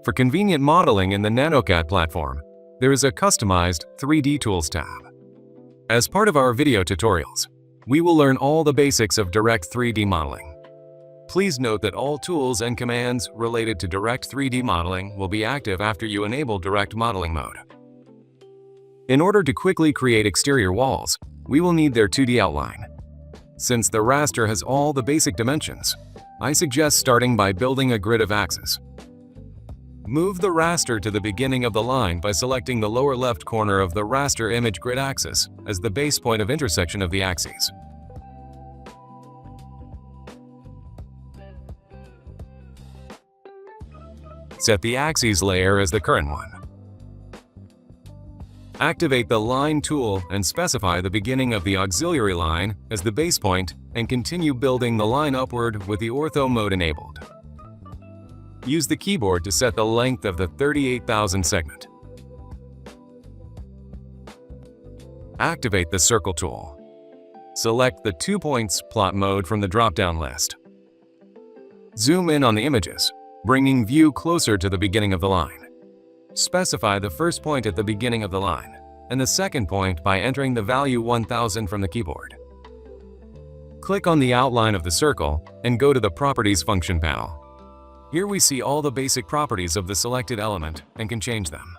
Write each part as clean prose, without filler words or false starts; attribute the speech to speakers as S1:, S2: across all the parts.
S1: For convenient modeling in the nanoCAD platform, there is a customized 3D Tools tab. As part of our video tutorials, we will learn all the basics of direct 3D modeling. Please note that all tools and commands related to direct 3D modeling will be active after you enable direct modeling mode. In order to quickly create exterior walls, we will need their 2D outline. Since the raster has all the basic dimensions, I suggest starting by building a grid of axes. Move the raster to the beginning of the line by selecting the lower left corner of the raster image grid axis as the base point of intersection of the axes. Set the axes layer as the current one. Activate the Line tool and specify the beginning of the auxiliary line as the base point and continue building the line upward with the ortho mode enabled. Use the keyboard to set the length of the 38,000 segment. Activate the Circle tool. Select the 2 points plot mode from the drop-down list. Zoom in on the images, bringing view closer to the beginning of the line. Specify the first point at the beginning of the line and the second point by entering the value 1000 from the keyboard. Click on the outline of the circle and go to the Properties function panel. Here we see all the basic properties of the selected element and can change them.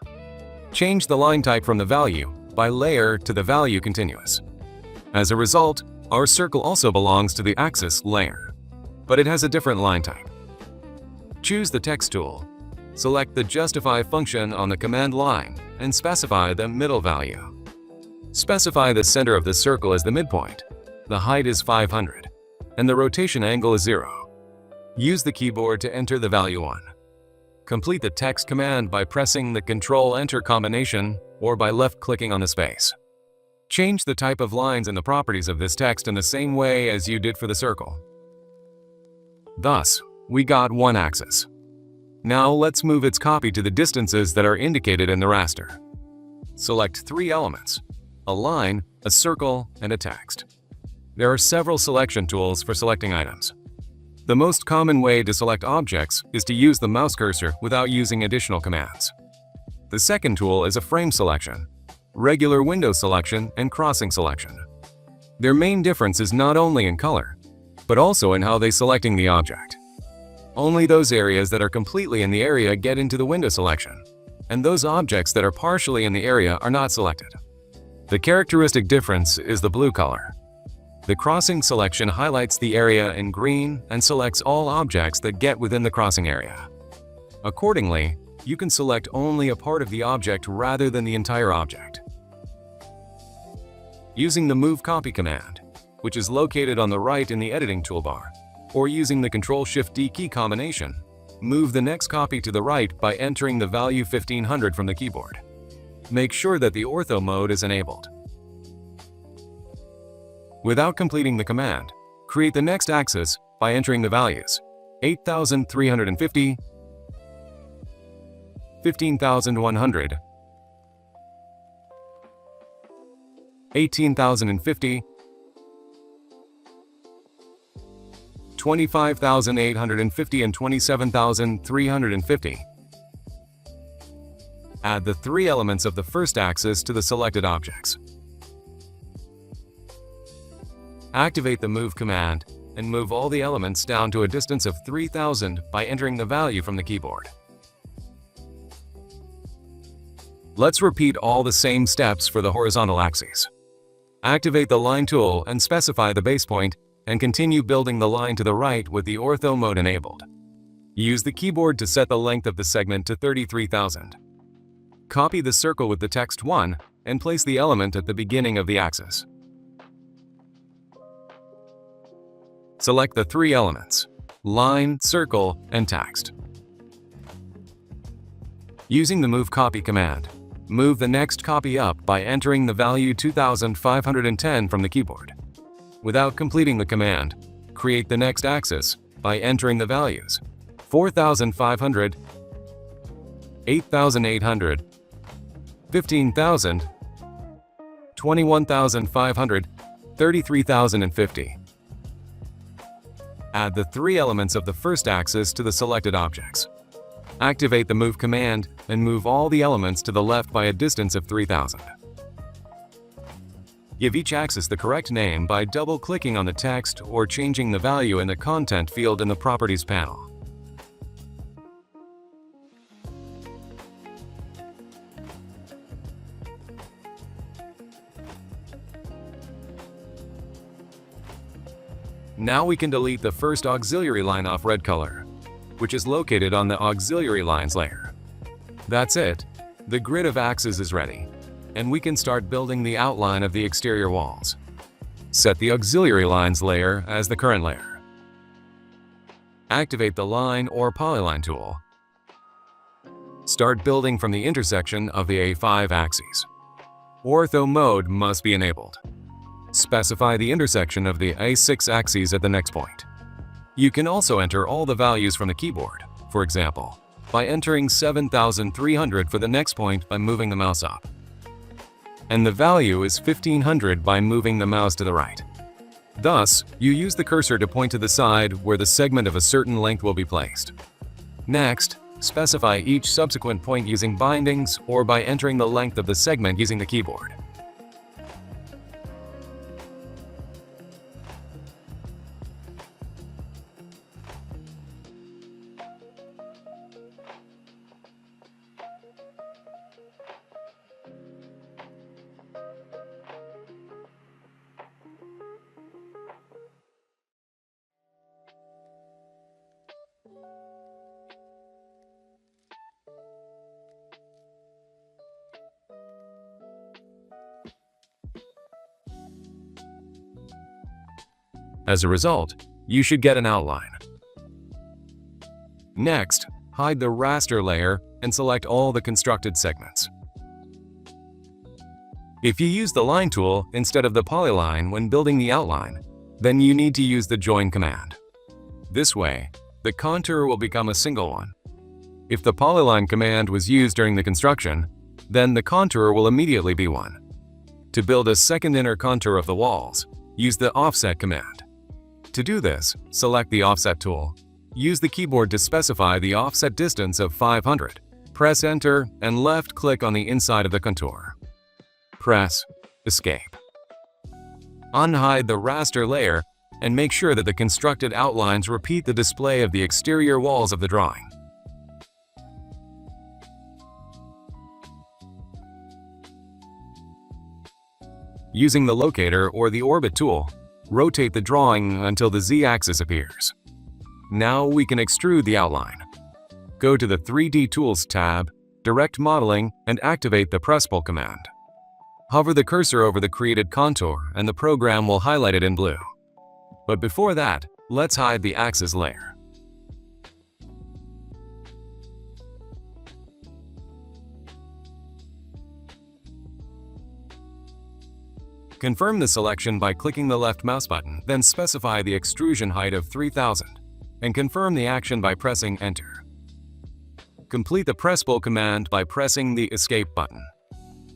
S1: Change the line type from the value by layer to the value continuous. As a result, our circle also belongs to the axis layer, but it has a different line type. Choose the Text tool. Select the Justify function on the command line and specify the middle value. Specify the center of the circle as the midpoint. The height is 500, and the rotation angle is 0. Use the keyboard to enter the value 1. Complete the text command by pressing the Ctrl-Enter combination or by left-clicking on the space. Change the type of lines and the properties of this text in the same way as you did for the circle. Thus, we got one axis. Now let's move its copy to the distances that are indicated in the raster. Select 3 elements: a line, a circle, and a text. There are several selection tools for selecting items. The most common way to select objects is to use the mouse cursor without using additional commands. The second tool is a frame selection, regular window selection, and crossing selection. Their main difference is not only in color, but also in how they're selecting the object. Only those areas that are completely in the area get into the window selection, and those objects that are partially in the area are not selected. The characteristic difference is the blue color. The crossing selection highlights the area in green and selects all objects that get within the crossing area. Accordingly, you can select only a part of the object rather than the entire object. Using the Move Copy command, which is located on the right in the editing toolbar, or using the Ctrl-Shift-D key combination, move the next copy to the right by entering the value 1500 from the keyboard. Make sure that the ortho mode is enabled. Without completing the command, create the next axis by entering the values 8,350, 15,100, 18,050, 25,850 and 27,350. Add the 3 elements of the first axis to the selected objects. Activate the Move command and move all the elements down to a distance of 3,000 by entering the value from the keyboard. Let's repeat all the same steps for the horizontal axes. Activate the Line tool and specify the base point and continue building the line to the right with the ortho mode enabled. Use the keyboard to set the length of the segment to 33,000. Copy the circle with the text 1 and place the element at the beginning of the axis. Select the 3 elements: line, circle, and text. Using the Move Copy command, move the next copy up by entering the value 2510 from the keyboard. Without completing the command, create the next axis by entering the values 4,500, 8,800, 15,000, 21,500, 33,050. Add the 3 elements of the first axis to the selected objects. Activate the Move command and move all the elements to the left by a distance of 3000. Give each axis the correct name by double-clicking on the text or changing the value in the Content field in the Properties panel. Now we can delete the first auxiliary line off red color, which is located on the Auxiliary Lines layer. That's it. The grid of axes is ready, and we can start building the outline of the exterior walls. Set the Auxiliary Lines layer as the current layer. Activate the Line or Polyline tool. Start building from the intersection of the A5 axes. Ortho mode must be enabled. Specify the intersection of the A6 axes at the next point. You can also enter all the values from the keyboard, for example, by entering 7300 for the next point by moving the mouse up. And the value is 1500 by moving the mouse to the right. Thus, you use the cursor to point to the side where the segment of a certain length will be placed. Next, specify each subsequent point using bindings or by entering the length of the segment using the keyboard. As a result, you should get an outline. Next, hide the raster layer and select all the constructed segments. If you use the Line tool instead of the Polyline when building the outline, then you need to use the Join command. This way, the contour will become a single one. If the Polyline command was used during the construction, then the contour will immediately be one. To build a second inner contour of the walls, use the Offset command. To do this, select the Offset tool. Use the keyboard to specify the offset distance of 500. Press Enter and left-click on the inside of the contour. Press Escape. Unhide the raster layer and make sure that the constructed outlines repeat the display of the exterior walls of the drawing. Using the locator or the orbit tool, rotate the drawing until the Z-axis appears. Now we can extrude the outline. Go to the 3D Tools tab, Direct Modeling, and activate the Presspull command. Hover the cursor over the created contour and the program will highlight it in blue. But before that, let's hide the axis layer. Confirm the selection by clicking the left mouse button, then specify the extrusion height of 3000, and confirm the action by pressing Enter. Complete the Presspull command by pressing the Escape button.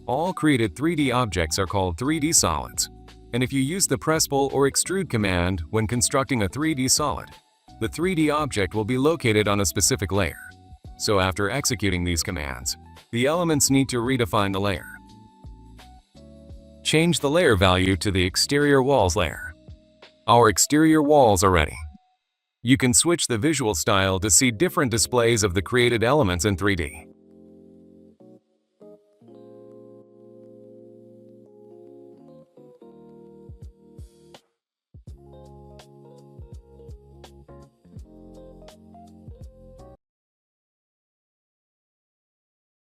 S1: All created 3D objects are called 3D solids, and if you use the Presspull or Extrude command when constructing a 3D solid, the 3D object will be located on a specific layer. So after executing these commands, the elements need to redefine the layer. Change the layer value to the Exterior Walls layer. Our exterior walls are ready. You can switch the visual style to see different displays of the created elements in 3D.